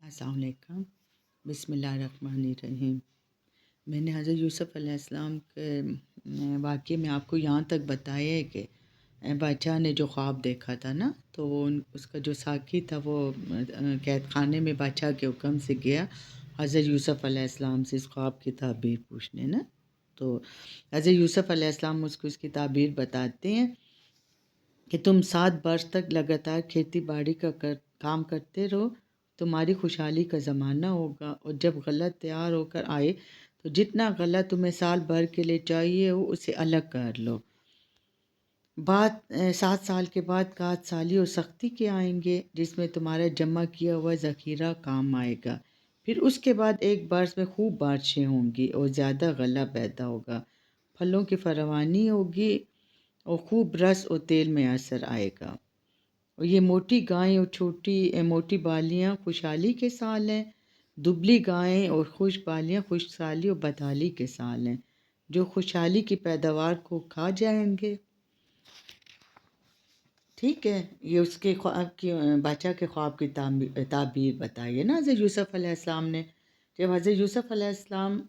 السلام علیکم۔ بسم اللہ الرحمن الرحیم۔ میں نے حضرت یوسف علیہ السلام کے واقعے میں آپ کو یہاں تک بتایا ہے کہ بادشاہ نے جو خواب دیکھا تھا نا، تو وہ اس کا جو ساقی تھا وہ قید خانے میں بادشاہ کے حکم سے گیا حضرت یوسف علیہ السلام سے اس خواب کی تعبیر پوچھنے نا۔ تو حضرت یوسف علیہ السلام اس کی تعبیر بتاتے ہیں کہ تم 7 برس تک لگاتار کھیتی باڑی کا کام کرتے رہو، تمہاری خوشحالی کا زمانہ ہوگا، اور جب غلہ تیار ہو کر آئے تو جتنا غلہ تمہیں سال بھر کے لیے چاہیے ہو اسے الگ کر لو۔ 7 سال کے بعد کات سالی اور سختی کے آئیں گے جس میں تمہارا جمع کیا ہوا ذخیرہ کام آئے گا۔ پھر اس کے بعد 1 برس میں خوب بارشیں ہوں گی اور زیادہ غلہ پیدا ہوگا، پھلوں کی فراوانی ہوگی اور خوب رس اور تیل میں اثر آئے گا۔ اور یہ موٹی گائیں اور موٹی بالیاں خوشحالی کے سال ہیں، دبلی گائیں اور خشک بالیاں خشکسالی اور بدحالی کے سال ہیں، جو خوشحالی کی پیداوار کو کھا جائیں گے۔ ٹھیک ہے، یہ اس کے خواب کی بادشاہ کے خواب کی تعبیر بتائی ہے نا حضرت یوسف علیہ السلام نے۔ جب حضرت یوسف علیہ السلام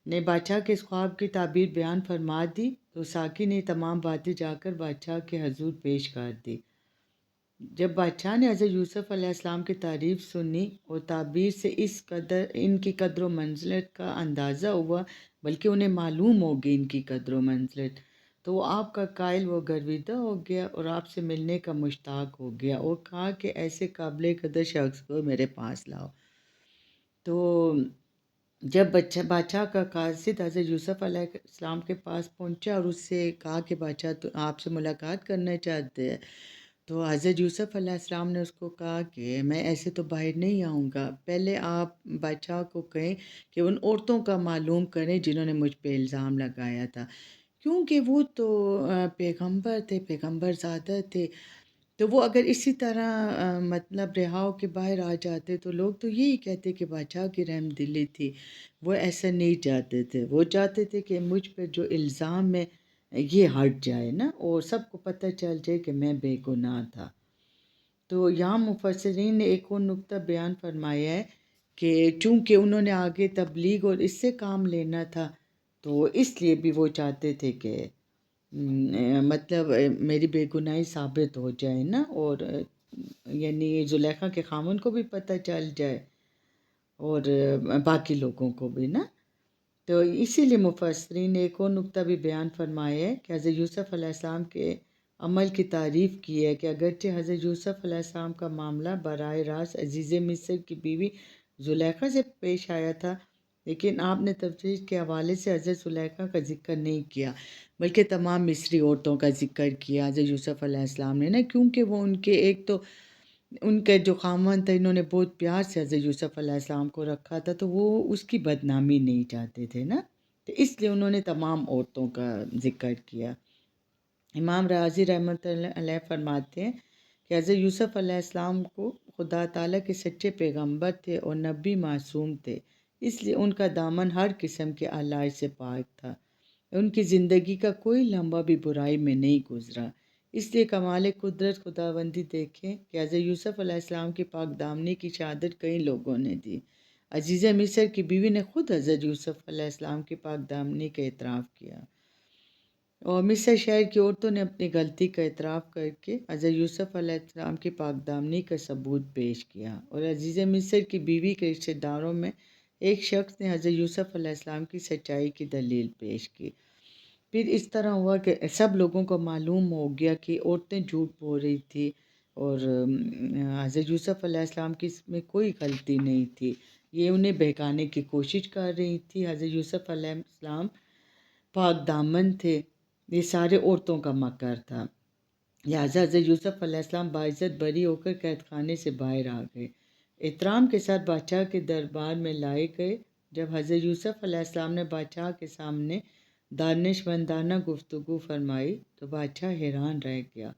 نے بادشاہ کے اس خواب کی تعبیر بیان فرما دی تو ساقی نے تمام باتیں جا کر بادشاہ کے حضور پیش کر دی۔ جب بادشاہ نے حضرت یوسف علیہ السلام کی تعریف سنی اور تعبیر سے ان کی قدر و منزلت کا اندازہ ہوا، بلکہ انہیں معلوم ہوگی ان کی قدر و منزلت، تو وہ آپ کا قائل و گرویدہ ہو گیا اور آپ سے ملنے کا مشتاق ہو گیا اور کہا کہ ایسے قابل قدر شخص کو میرے پاس لاؤ۔ تو جب بادشاہ کا قاصد حضرت یوسف علیہ السلام کے پاس پہنچا اور اس سے کہا کہ بادشاہ تو آپ سے ملاقات کرنا چاہتے ہیں، تو حضرت یوسف علیہ السلام نے اس کو کہا کہ میں ایسے تو باہر نہیں آؤں گا، پہلے آپ بادشاہ کو کہیں کہ ان عورتوں کا معلوم کریں جنہوں نے مجھ پہ الزام لگایا تھا، کیونکہ وہ تو پیغمبر تھے، پیغمبر زادہ تھے، تو وہ اگر اسی طرح مطلب رہا ہو کے باہر آ جاتے تو لوگ تو یہی کہتے کہ بادشاہ کی رحم دلی تھی۔ وہ ایسا نہیں چاہتے تھے، وہ چاہتے تھے کہ مجھ پہ جو الزام ہے یہ ہٹ جائے نا، اور سب کو پتہ چل جائے کہ میں بے گناہ تھا۔ تو یہاں مفسرین نے ایک اور نقطہ بیان فرمایا ہے کہ چونکہ انہوں نے آگے تبلیغ اور اس سے کام لینا تھا، تو اس لیے بھی وہ چاہتے تھے کہ مطلب میری بے گناہی ثابت ہو جائے نا، اور یعنی زلیخا کے خامن کو بھی پتہ چل جائے اور باقی لوگوں کو بھی نا۔ تو اسی لیے مفسرین نے ایک اور نقطہ بھی بیان فرمایا ہے کہ حضرت یوسف علیہ السلام کے عمل کی تعریف کی ہے کہ اگرچہ حضرت یوسف علیہ السلام کا معاملہ براہ راست عزیز مصر کی بیوی زلیخا سے پیش آیا تھا، لیکن آپ نے تفسیر کے حوالے سے حضرت زلیخا کا ذکر نہیں کیا، بلکہ تمام مصری عورتوں کا ذکر کیا حضرت یوسف علیہ السلام نے نا، کیونکہ وہ ان کے ایک تو ان کے جو خامن تھا انہوں نے بہت پیار سے حضرت یوسف علیہ السلام کو رکھا تھا، تو وہ اس کی بدنامی نہیں چاہتے تھے نا، تو اس لیے انہوں نے تمام عورتوں کا ذکر کیا۔ امام رازی رحمۃ اللہ علیہ فرماتے ہیں کہ حضرت یوسف علیہ السلام کو خدا تعالیٰ کے سچے پیغمبر تھے اور نبی معصوم تھے، اس لیے ان کا دامن ہر قسم کے آلائش سے پاک تھا، ان کی زندگی کا کوئی لمحہ بھی برائی میں نہیں گزرا۔ اس لیے کمال قدرت خداوندی دیکھیں کہ حضرت یوسف علیہ السلام کی پاک دامنی کی شہادت کئی لوگوں نے دی۔ عزیز مصر کی بیوی نے خود حضرت یوسف علیہ السلام کی پاک دامنی کا اعتراف کیا، اور مصر شہر کی عورتوں نے اپنی غلطی کا اعتراف کر کے حضرت یوسف علیہ السلام کی پاک دامنی کا ثبوت پیش کیا، اور عزیز مصر کی بیوی کے رشتہ داروں میں ایک شخص نے حضرت یوسف علیہ السلام کی سچائی کی دلیل پیش کی۔ پھر اس طرح ہوا کہ سب لوگوں کو معلوم ہو گیا کہ عورتیں جھوٹ بول رہی تھی، اور حضرت یوسف علیہ السلام کی اس میں کوئی غلطی نہیں تھی، یہ انہیں بہکانے کی کوشش کر رہی تھی۔ حضرت یوسف علیہ السلام پاک دامن تھے، یہ سارے عورتوں کا مکر تھا، لہٰذا حضرت یوسف علیہ السلام باعزت بری ہو کر قید خانے سے باہر آ گئے، احترام کے ساتھ بادشاہ کے دربار میں لائے گئے۔ جب حضرت یوسف علیہ السلام نے بادشاہ کے سامنے دانشمندانہ گفتگو فرمائی تو بادشاہ حیران رہ گیا،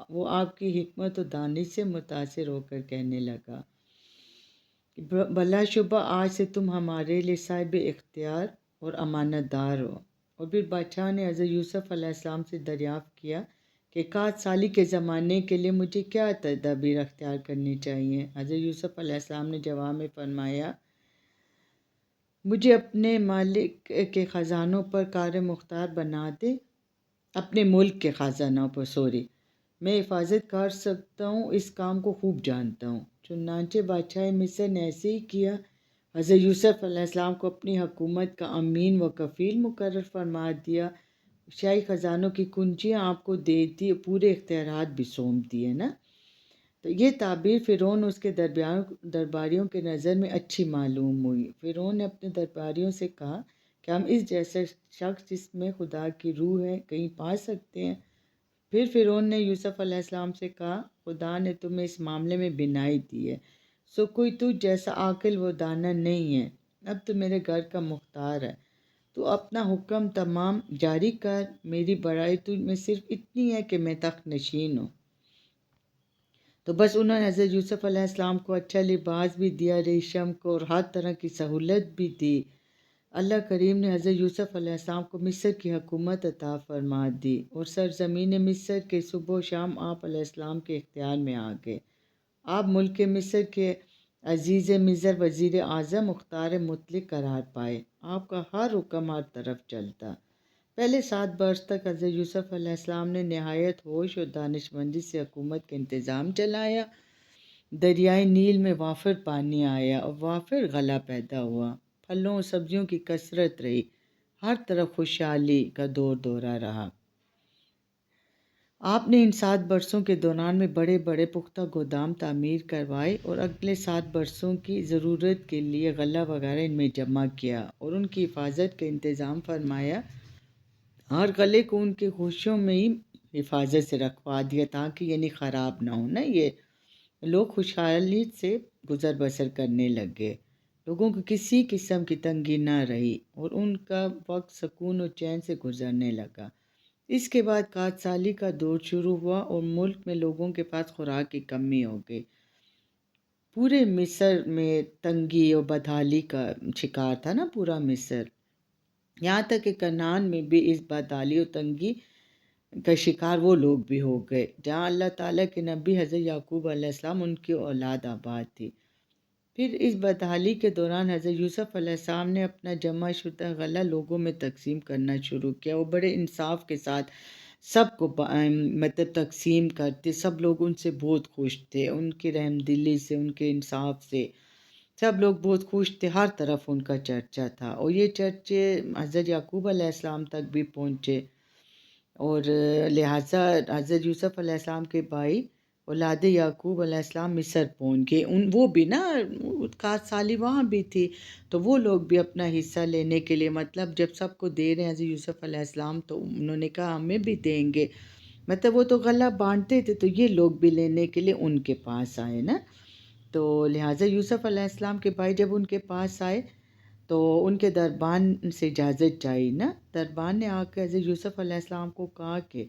وہ آپ کی حکمت و دانش سے متاثر ہو کر کہنے لگا، بلا شبہ آج سے تم ہمارے لیے صاحب اختیار اور امانت دار ہو۔ اور پھر بادشاہ نے حضرت یوسف علیہ السلام سے دریافت کیا کہ 61 سالی کے زمانے کے لیے مجھے کیا تدابیر اختیار کرنی چاہیے۔ حضرت یوسف علیہ السلام نے جواب میں فرمایا، مجھے اپنے مالک کے خزانوں پر کار مختار بنا دے، اپنے ملک کے خزانوں پر میں حفاظت کر سکتا ہوں، اس کام کو خوب جانتا ہوں۔ چنانچہ بادشاہ مصر نے ایسے ہی کیا۔ حضرت یوسف علیہ السلام کو اپنی حکومت کا امین و کفیل مقرر فرما دیا، شاہی خزانوں کی کنجیاں آپ کو دے دی، پورے اختیارات بھی سونپ دیے نا۔ تو یہ تعبیر فرعون اور اس کے درباریوں کے نظر میں اچھی معلوم ہوئی۔ فرعون نے اپنے درباریوں سے کہا کہ ہم اس جیسے شخص جس میں خدا کی روح ہے کہیں پا سکتے ہیں؟ پھر فرعون نے یوسف علیہ السلام سے کہا، خدا نے تمہیں اس معاملے میں بینائی دی ہے، سو کوئی تجھ جیسا عاقل و دانا نہیں ہے، اب تو میرے گھر کا مختار ہے، تو اپنا حکم تمام جاری کر، میری بڑائی تجھ میں صرف اتنی ہے کہ میں تخت نشین ہوں۔ تو بس انہوں نے حضرت یوسف علیہ السلام کو اچھا لباس بھی دیا ریشم کو، اور ہر طرح کی سہولت بھی دی۔ اللہ کریم نے حضرت یوسف علیہ السلام کو مصر کی حکومت عطا فرما دی، اور سرزمین مصر کے صبح و شام آپ علیہ السلام کے اختیار میں آ گئے۔ آپ ملک مصر کے عزیز مصر وزیر اعظم مختار مطلق قرار پائے۔ آپ کا ہر حکم ہر طرف چلتا۔ پہلے 7 برس تک حضرت یوسف علیہ السلام نے نہایت ہوش اور دانش مندی سے حکومت کا انتظام چلایا۔ دریائے نیل میں وافر پانی آیا اور وافر غلہ پیدا ہوا، پھلوں اور سبزیوں کی کثرت رہی، ہر طرف خوشحالی کا دورہ رہا۔ آپ نے ان 7 برسوں کے دوران میں بڑے بڑے پختہ گودام تعمیر کروائے اور اگلے 7 برسوں کی ضرورت کے لیے غلہ وغیرہ ان میں جمع کیا اور ان کی حفاظت کا انتظام فرمایا۔ ہر غلے کو ان کے خوشیوں میں ہی حفاظت سے رکھوا دیا تاکہ یعنی خراب نہ ہو نا، یہ لوگ خوشحالی سے گزر بسر کرنے لگے، لوگوں کو کسی قسم کی تنگی نہ رہی اور ان کا وقت سکون و چین سے گزرنے لگا۔ اس کے بعد 61 سالی کا دور شروع ہوا اور ملک میں لوگوں کے پاس خوراک کی کمی ہو گئی۔ پورے مصر میں تنگی اور بدحالی کا شکار تھا نا پورا مصر، یہاں تک کہ کنعان میں بھی اس بدحالی اور تنگی کا شکار وہ لوگ بھی ہو گئے جہاں اللہ تعالیٰ کے نبی حضرت یعقوب علیہ السلام ان کی اولاد آباد تھی۔ پھر اس بدحالی کے دوران حضرت یوسف علیہ السلام نے اپنا جمع شدہ غلہ لوگوں میں تقسیم کرنا شروع کیا۔ وہ بڑے انصاف کے ساتھ سب کو مطلب تقسیم کرتے، سب لوگ ان سے بہت خوش تھے، ان کی رحم دلی سے، ان کے انصاف سے سب لوگ بہت خوش تھے، ہر طرف ان کا چرچا تھا، اور یہ چرچے حضرت یعقوب علیہ السلام تک بھی پہنچے، اور لہٰذا حضرت یوسف علیہ السلام کے بھائی اولاد یعقوب علیہ السلام مصر پہنچ گئے، وہ بھی نا 61 سالی وہاں بھی تھی، تو وہ لوگ بھی اپنا حصہ لینے کے لیے، مطلب جب سب کو دے رہے ہیں حضرت یوسف علیہ السلام تو انہوں نے کہا ہمیں بھی دیں گے، مطلب وہ تو غلہ بانٹتے تھے تو یہ لوگ بھی لینے کے لیے ان کے پاس آئے نا۔ تو لہٰذا یوسف علیہ السلام کے بھائی جب ان کے پاس آئے تو ان کے دربان سے اجازت چاہی نا، دربان نے آ کے حضرت یوسف علیہ السلام کو کہا کہ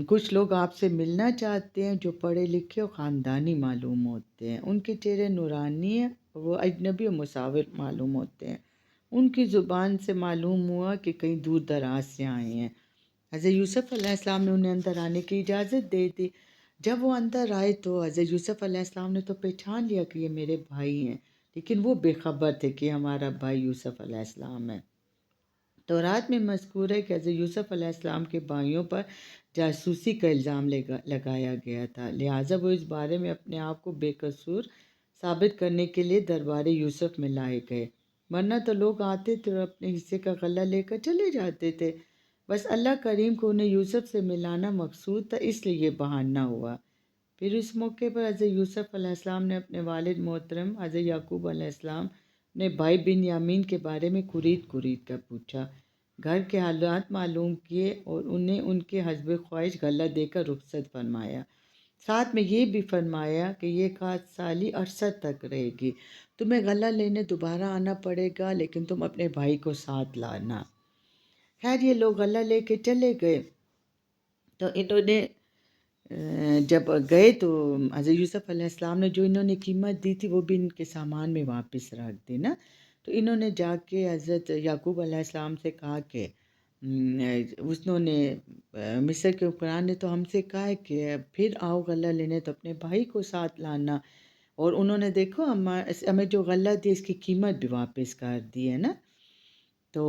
کچھ لوگ آپ سے ملنا چاہتے ہیں جو پڑھے لکھے اور خاندانی معلوم ہوتے ہیں، ان کے چہرے نورانی ہیں، وہ اجنبی و مسافر معلوم ہوتے ہیں، ان کی زبان سے معلوم ہوا کہ کہیں دور دراز سے آئے ہیں۔ حضرت یوسف علیہ السلام نے انہیں اندر آنے کی اجازت دے دی۔ جب وہ اندر آئے تو حضرت یوسف علیہ السلام نے تو پہچان لیا کہ یہ میرے بھائی ہیں، لیکن وہ بے خبر تھے کہ ہمارا بھائی یوسف علیہ السلام ہے۔ تورات میں مذکور ہے کہ حضرت یوسف علیہ السلام کے بھائیوں پر جاسوسی کا الزام لگایا گیا تھا، لہٰذا وہ اس بارے میں اپنے آپ کو بے قصور ثابت کرنے کے لیے دربار یوسف میں لائے گئے، ورنہ تو لوگ آتے تھے اور اپنے حصے کا غلہ لے کر چلے جاتے تھے، بس اللہ کریم کو انہیں یوسف سے ملانا مقصود تھا، اس لیے یہ بہانہ ہوا۔ پھر اس موقع پر حضرت یوسف علیہ السلام نے اپنے والد محترم حضرت یعقوب علیہ السلام نے بھائی بنیامین کے بارے میں قرید کر پوچھا، گھر کے حالات معلوم کیے اور انہیں ان کے حسب خواہش غلہ دے کر رخصت فرمایا، ساتھ میں یہ بھی فرمایا کہ یہ 61 سالی عرصہ تک رہے گی، تمہیں غلہ لینے دوبارہ آنا پڑے گا لیکن تم اپنے بھائی کو ساتھ لانا۔ خیر یہ لوگ غلہ لے کے چلے گئے، تو انہوں نے جب گئے تو حضرت یوسف علیہ السلام نے جو انہوں نے قیمت دی تھی وہ بھی ان کے سامان میں واپس رکھ دی نا، تو انہوں نے جا کے حضرت یعقوب علیہ السلام سے کہا کہ انہوں نے مصر کے حکمران نے تو ہم سے کہا ہے کہ پھر آؤ غلہ لینے تو اپنے بھائی کو ساتھ لانا، اور انہوں نے دیکھو ہمیں جو غلہ دی اس کی قیمت بھی واپس کر دی ہے نا۔ تو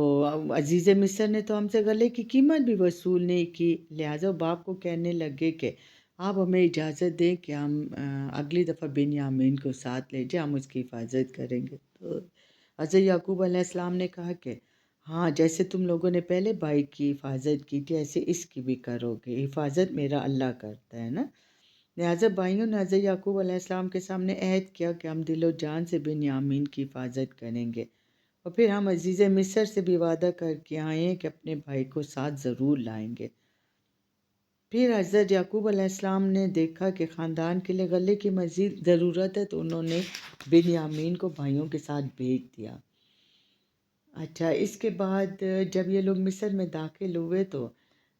عزیز مصر نے تو ہم سے غلے کی قیمت بھی وصول نہیں کی، لہٰذا باپ کو کہنے لگے کہ آپ ہمیں اجازت دیں کہ ہم اگلی دفعہ بنیامین کو ساتھ لے جائیں، ہم اس کی حفاظت کریں گے۔ تو حضرت یعقوب علیہ السلام نے کہا کہ ہاں، جیسے تم لوگوں نے پہلے بھائی کی حفاظت کی تھی ایسے اس کی بھی کرو گے، حفاظت میرا اللہ کرتا ہے نا۔ لہٰذا بھائیوں نے حضرت یعقوب علیہ السلام کے سامنے عہد کیا کہ ہم دل و جان سے بنیامین کی حفاظت کریں گے، اور پھر ہم عزیز مصر سے بھی وعدہ کر کے آئے ہیں کہ اپنے بھائی کو ساتھ ضرور لائیں گے۔ پھر حضرت یعقوب علیہ السلام نے دیکھا کہ خاندان کے لیے غلے کی مزید ضرورت ہے، تو انہوں نے بنیامین کو بھائیوں کے ساتھ بھیج دیا۔ اچھا، اس کے بعد جب یہ لوگ مصر میں داخل ہوئے تو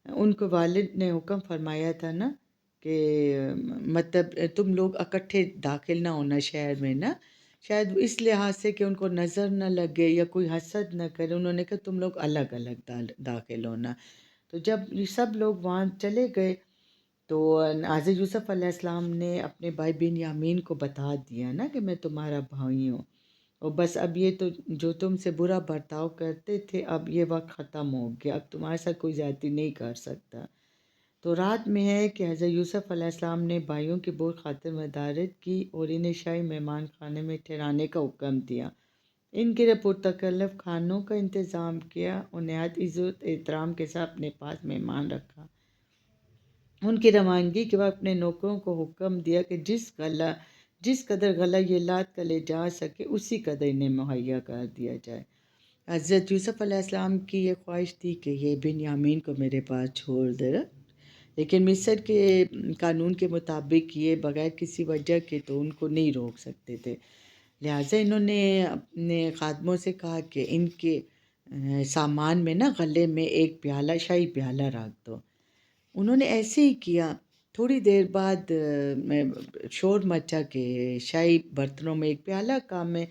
ان کو والد نے حکم فرمایا تھا نا کہ مطلب تم لوگ اکٹھے داخل نہ ہونا شہر میں نا، شاید اس لحاظ سے کہ ان کو نظر نہ لگے یا کوئی حسد نہ کرے، انہوں نے کہا تم لوگ الگ الگ داخل ہونا۔ تو جب یہ سب لوگ وہاں چلے گئے تو حضرت یوسف علیہ السلام نے اپنے بھائی بنیامین کو بتا دیا نا کہ میں تمہارا بھائی ہوں، اور بس اب یہ تو جو تم سے برا برتاؤ کرتے تھے اب یہ وقت ختم ہو گیا، اب تمہارے ساتھ کوئی زیادتی نہیں کر سکتا۔ تو رات میں ہے کہ حضرت یوسف علیہ السلام نے بھائیوں کی بہت خاطر مدارت کی اور انہیں شاہی مہمان خانے میں ٹھہرانے کا حکم دیا، ان کے لیے پرتکلف کھانوں کا انتظام کیا اور نہایت عزت احترام کے ساتھ اپنے پاس مہمان رکھا۔ ان کی روانگی کے بعد اپنے نوکروں کو حکم دیا کہ جس قدر غلہ یہ لاد کر لے جا سکے اسی قدر انہیں مہیا کر دیا جائے۔ حضرت یوسف علیہ السلام کی یہ خواہش تھی کہ یہ بنیامین کو میرے پاس چھوڑ دے، لیکن مصر کے قانون کے مطابق یہ بغیر کسی وجہ کے تو ان کو نہیں روک سکتے تھے، لہٰذا انہوں نے اپنے خادموں سے کہا کہ ان کے سامان میں نا غلے میں ایک پیالہ شاہی پیالہ رکھ دو۔ انہوں نے ایسے ہی کیا۔ تھوڑی دیر بعد شور مچا کہ شاہی برتنوں میں ایک پیالہ کام ہے،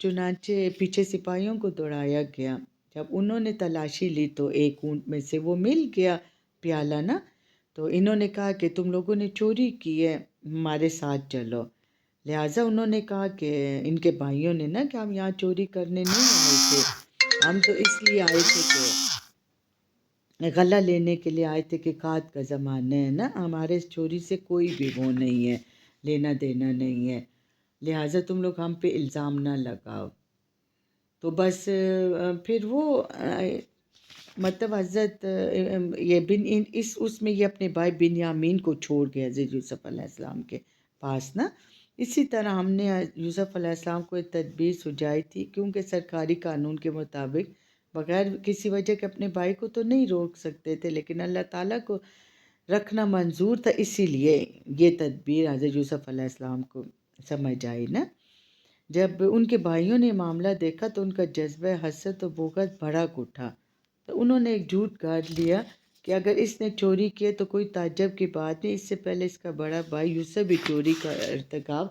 چنانچہ پیچھے سپاہیوں کو دوڑایا گیا۔ جب انہوں نے تلاشی لی تو ایک اونٹ میں سے وہ مل گیا پیالہ نا، تو انہوں نے کہا کہ تم لوگوں نے چوری کی ہے، ہمارے ساتھ چلو۔ لہٰذا انہوں نے کہا کہ ان کے بھائیوں نے نا کہ ہم یہاں چوری کرنے نہیں آئے تھے، ہم تو اس لیے آئے تھے کہ غلہ لینے کے لیے آئے تھے کہ کھاد کا زمانہ ہے نا، ہمارے اس چوری سے کوئی بھی وہ نہیں ہے، لینا دینا نہیں ہے، لہٰذا تم لوگ ہم پہ الزام نہ لگاؤ۔ تو بس پھر وہ مطلب حضرت یہ اس میں یہ اپنے بھائی بنیامین کو چھوڑ گیا حضرت یوسف علیہ السلام کے پاس نا۔ اسی طرح ہم نے یوسف علیہ السلام کو ایک تدبیر سجائی تھی، کیونکہ سرکاری قانون کے مطابق بغیر کسی وجہ کے اپنے بھائی کو تو نہیں روک سکتے تھے، لیکن اللہ تعالیٰ کو رکھنا منظور تھا، اسی لیے یہ تدبیر حضرت یوسف علیہ السلام کو سمجھ آئی نا۔ جب ان کے بھائیوں نے معاملہ دیکھا تو ان کا جذبہ حسد و بغض بھڑک اٹھا، تو انہوں نے ایک جھوٹ گاڑ لیا کہ اگر اس نے چوری کی تو کوئی تعجب کی بات نہیں، اس سے پہلے اس کا بڑا بھائی یوسف بھی چوری کا ارتکاب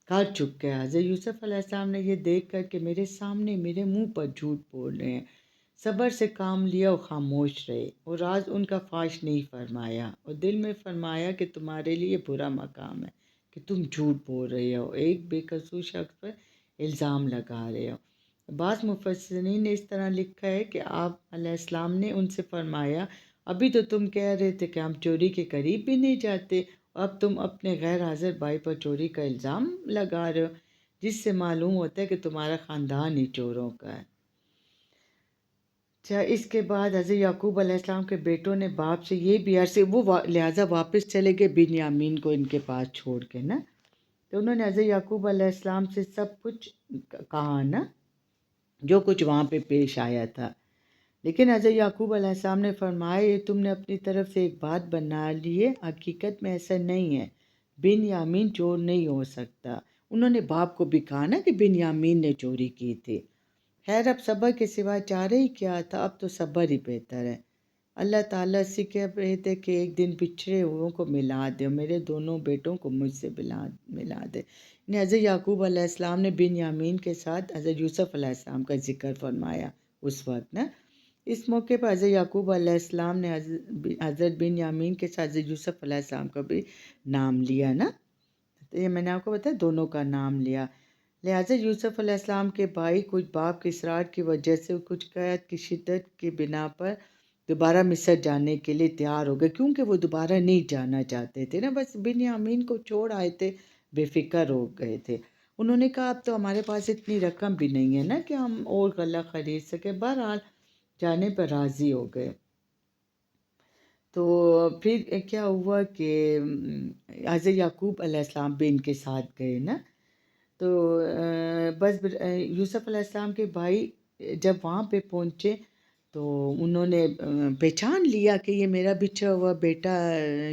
کر چکا ہے۔ حضرت یوسف علیہ السلام نے یہ دیکھ کر کہ میرے سامنے میرے منہ پر جھوٹ بول رہے ہیں، صبر سے کام لیا اور خاموش رہے، اور راز ان کا فاش نہیں فرمایا، اور دل میں فرمایا کہ تمہارے لیے برا مقام ہے کہ تم جھوٹ بول رہے ہو، ایک بے قصور شخص پر الزام لگا رہے ہو۔ بعض مفسرین نے اس طرح لکھا ہے کہ آپ علیہ السلام نے ان سے فرمایا ابھی تو تم کہہ رہے تھے کہ ہم چوری کے قریب بھی نہیں جاتے، اب تم اپنے غیر حاضر بھائی پر چوری کا الزام لگا رہے ہو، جس سے معلوم ہوتا ہے کہ تمہارا خاندان ہی چوروں کا ہے۔ اچھا، اس کے بعد حضرت یعقوب علیہ السلام کے بیٹوں نے باپ سے یہ بھی عرض وہ لہٰذا واپس چلے گئے بنیامین کو ان کے پاس چھوڑ کے نا، تو انہوں نے حضرت یعقوب علیہ السلام سے سب کچھ کہا نا، جو کچھ وہاں پہ پیش آیا تھا، لیکن حضرت یعقوب علیہ السلام نے فرمایا یہ تم نے اپنی طرف سے ایک بات بنا لی ہے، حقیقت میں ایسا نہیں ہے، بنیامین چور نہیں ہو سکتا۔ انہوں نے باپ کو بھی کہا نا کہ بنیامین نے چوری کی تھی۔ خیر، اب صبر کے سوا چارہ ہی کیا تھا، اب تو صبر ہی بہتر ہے۔ اللہ تعالیٰ سے کہہ رہے تھے کہ ایک دن بچھڑے ہوئوں کو ملا دے، میرے دونوں بیٹوں کو مجھ سے ملا دے۔ حضرت یعقوب علیہ السلام نے بنیامین کے ساتھ حضرت یوسف علیہ السلام کا ذکر فرمایا اس وقت نا۔ اس موقع پر حضرت یعقوب علیہ السلام نے حضرت بن یامین کے ساتھ حضرت یوسف علیہ السلام کا بھی نام لیا نا، تو یہ میں نے آپ کو بتایا دونوں کا نام لیا۔ لہٰذا یوسف علیہ السلام کے بھائی کچھ باپ کے اصرار کی وجہ سے کچھ قحط کی شدت کی بنا پر دوبارہ مصر جانے کے لیے تیار ہو گئے، کیونکہ وہ دوبارہ نہیں جانا چاہتے تھے نا، بس بن یامین کو چھوڑ آئے تھے، بے فکر ہو گئے تھے۔ انہوں نے کہا اب تو ہمارے پاس اتنی رقم بھی نہیں ہے نا کہ ہم اور غلہ خرید سکیں، بہرحال جانے پر راضی ہو گئے۔ تو پھر کیا ہوا کہ حضرت یعقوب علیہ السلام بھی ان کے ساتھ گئے نا، تو بس یوسف علیہ السلام کے بھائی جب وہاں پہ پہنچے تو انہوں نے پہچان لیا کہ یہ میرا بچھڑا ہوا بیٹا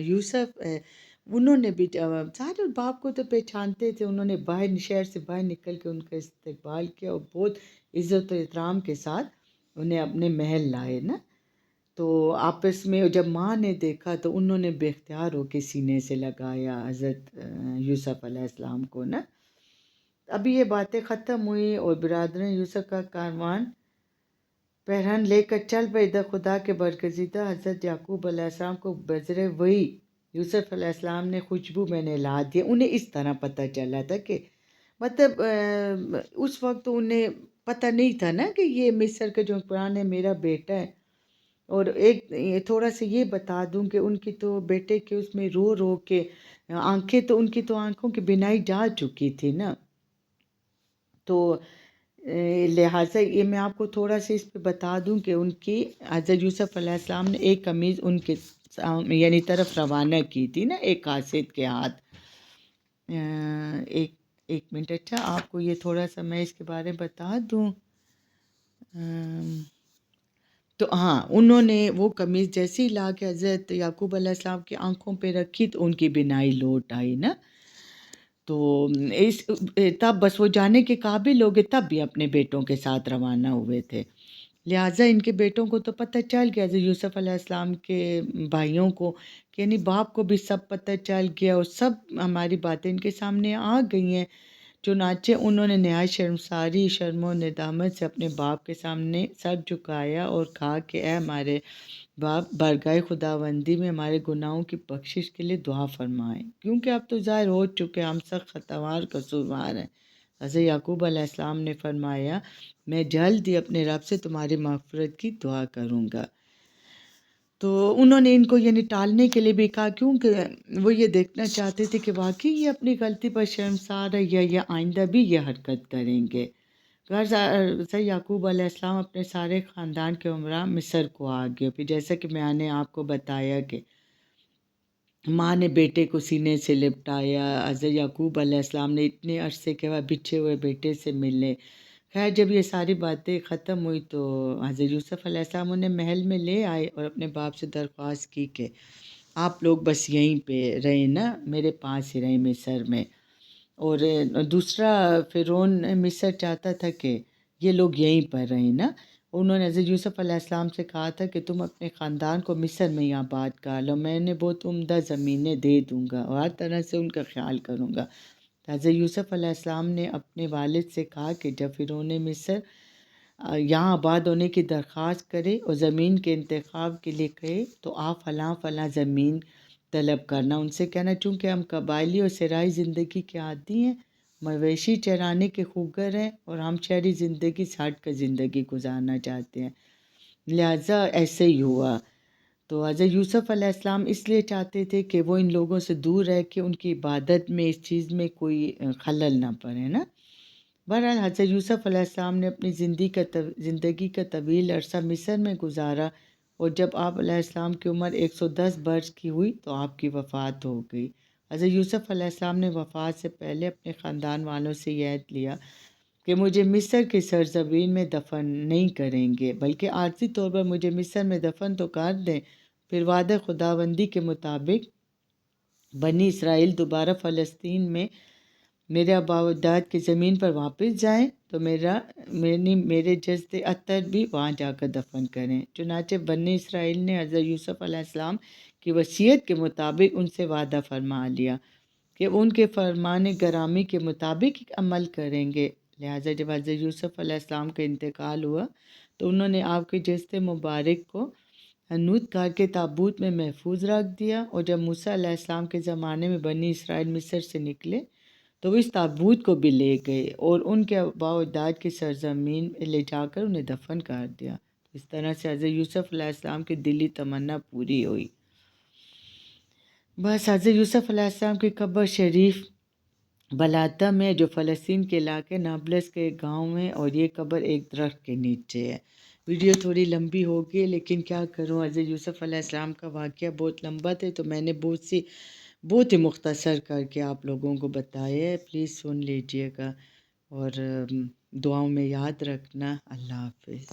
یوسف ہے۔ انہوں نے بھی سارے باپ کو تو پہچانتے تھے، انہوں نے شہر سے باہر نکل کے ان کا استقبال کیا اور بہت عزت و احترام کے ساتھ انہیں اپنے محل لائے نا۔ تو آپس میں جب ماں نے دیکھا تو انہوں نے بے اختیار ہو کے سینے سے لگایا حضرت یوسف علیہ السلام کو نا۔ ابھی یہ باتیں ختم ہوئی اور برادران یوسف کا کاروان پیرہن لے کر چل پڑے، ادھر خدا کے برگزیدہ حضرت یعقوب علیہ السلام کو بذریعہ وحی یوسف علیہ السلام نے خوشبو میں نے لا دیا۔ انہیں اس طرح پتہ چلا تھا کہ مطلب اس وقت انہیں پتہ نہیں تھا نا کہ یہ مصر کا جو قرآن ہے میرا بیٹا ہے۔ اور ایک تھوڑا سا یہ بتا دوں کہ ان کی تو بیٹے کے اس میں رو رو کے آنکھیں تو ان کی تو آنکھوں کی بینائی جا چکی تھی نا، تو لہٰذا یہ میں آپ کو تھوڑا سا اس پہ بتا دوں کہ ان کی حضرت یوسف علیہ السلام نے ایک قمیض ان کے یعنی طرف روانہ کی تھی نا، ایک قاصد کے ہاتھ۔ ایک منٹ، اچھا آپ کو یہ تھوڑا سا میں اس کے بارے میں بتا دوں۔ تو ہاں، انہوں نے وہ قمیض جیسے ہی لا کے حضرت یعقوب علیہ السلام کی آنکھوں پہ رکھی تو ان کی بینائی لوٹ آئی نا۔ تو تب بس وہ جانے کے قابل ہو گئے، تب بھی اپنے بیٹوں کے ساتھ روانہ ہوئے تھے۔ لہٰذا ان کے بیٹوں کو تو پتہ چل گیا، حضرت یوسف علیہ السلام کے بھائیوں کو، یعنی باپ کو بھی سب پتہ چل گیا اور سب ہماری باتیں ان کے سامنے آ گئی ہیں۔ چنانچہ انہوں نے نہایت شرمساری، شرم و ندامت سے اپنے باپ کے سامنے سر جھکایا اور کہا کہ اے ہمارے باپ، بارگاہ خداوندی میں ہمارے گناہوں کی بخشش کے لیے دعا فرمائیں، کیونکہ اب تو ظاہر ہو چکے ہم سب خطاوار قصوروار ہیں۔ حضرت یعقوب علیہ السلام نے فرمایا میں جلد ہی اپنے رب سے تمہاری مغفرت کی دعا کروں گا۔ تو انہوں نے ان کو یعنی ٹالنے کے لیے بھی کہا، کیونکہ وہ یہ دیکھنا چاہتے تھے کہ واقعی یہ اپنی غلطی پر شرمسار ہے یا یہ آئندہ بھی یہ حرکت کریں گے۔ حضرت یعقوب علیہ السلام اپنے سارے خاندان کے ہمراہ مصر کو آ گئے۔ پھر جیسا کہ میں نے آپ کو بتایا کہ ماں نے بیٹے کو سینے سے لپٹایا، حضرت یعقوب علیہ السلام نے اتنے عرصے کے بعد بچھے ہوئے بیٹے سے ملے۔ خیر جب یہ ساری باتیں ختم ہوئی تو حضرت یوسف علیہ السلام انہیں محل میں لے آئے اور اپنے باپ سے درخواست کی کہ آپ لوگ بس یہیں پہ رہیں نا، میرے پاس ہی رہیں مصر میں۔ اور دوسرا فرعون مصر چاہتا تھا کہ یہ لوگ یہیں پر رہیں نا۔ انہوں نے حضرت یوسف علیہ السلام سے کہا تھا کہ تم اپنے خاندان کو مصر میں ہی آباد کر لو، میں انہیں بہت عمدہ زمینیں دے دوں گا اور ہر طرح سے ان کا خیال کروں گا۔ حضرت یوسف علیہ السلام نے اپنے والد سے کہا کہ جب فرعون مصر یہاں آباد ہونے کی درخواست کرے اور زمین کے انتخاب کے لیے کہے تو آپ فلاں فلاں زمین طلب کرنا، ان سے کہنا چونکہ ہم قبائلی اور صحرائی زندگی کے عادی ہیں، مویشی چرانے کے خوگر ہیں اور ہم شہری زندگی سے ہٹ کر زندگی گزارنا چاہتے ہیں، لہٰذا ایسے ہی ہوا۔ تو حضرت یوسف علیہ السلام اس لیے چاہتے تھے کہ وہ ان لوگوں سے دور رہ کے ان کی عبادت میں اس چیز میں کوئی خلل نہ پڑے نا۔ بہرحال حضرت یوسف علیہ السلام نے اپنی زندگی کا طویل عرصہ مصر میں گزارا اور جب آپ علیہ السلام کی عمر 110 برس کی ہوئی تو آپ کی وفات ہو گئی۔ حضرت یوسف علیہ السلام نے وفات سے پہلے اپنے خاندان والوں سے یہ عہد لیا کہ مجھے مصر کی سرزمین میں دفن نہیں کریں گے، بلکہ عارضی طور پر مجھے مصر میں دفن تو کر دیں، پھر وعدہ خداوندی کے مطابق بنی اسرائیل دوبارہ فلسطین میں میرے آباء و اجداد کی زمین پر واپس جائیں تو میرے جسد اطہر بھی وہاں جا کر دفن کریں۔ چنانچہ بنی اسرائیل نے حضرت یوسف علیہ السلام کی وصیت کے مطابق ان سے وعدہ فرما لیا کہ وہ ان کے فرمان گرامی کے مطابق عمل کریں گے۔ لہٰذا جب حضرت یوسف علیہ السلام کا انتقال ہوا تو انہوں نے آپ کے جسد مبارک کو حنوط کار کے تابوت میں محفوظ رکھ دیا، اور جب موسیٰ علیہ السلام کے زمانے میں بنی اسرائیل مصر سے نکلے تو وہ اس تابوت کو بھی لے گئے اور ان کے آباء و اجداد کی سرزمین میں لے جا کر انہیں دفن کر دیا۔ اس طرح سے حضرت یوسف علیہ السلام کی دلی تمنا پوری ہوئی۔ بس حضرت یوسف علیہ السلام کی قبر شریف بلاتا میں، جو فلسطین کے علاقے نابلس کے گاؤں میں، اور یہ قبر ایک درخت کے نیچے ہے۔ ویڈیو تھوڑی لمبی ہوگی لیکن کیا کروں، حضرت یوسف علیہ السلام کا واقعہ بہت لمبا تھا تو میں نے بہت ہی مختصر کر کے آپ لوگوں کو بتایا ہے۔ پلیز سن لیجئے گا اور دعاؤں میں یاد رکھنا۔ اللہ حافظ۔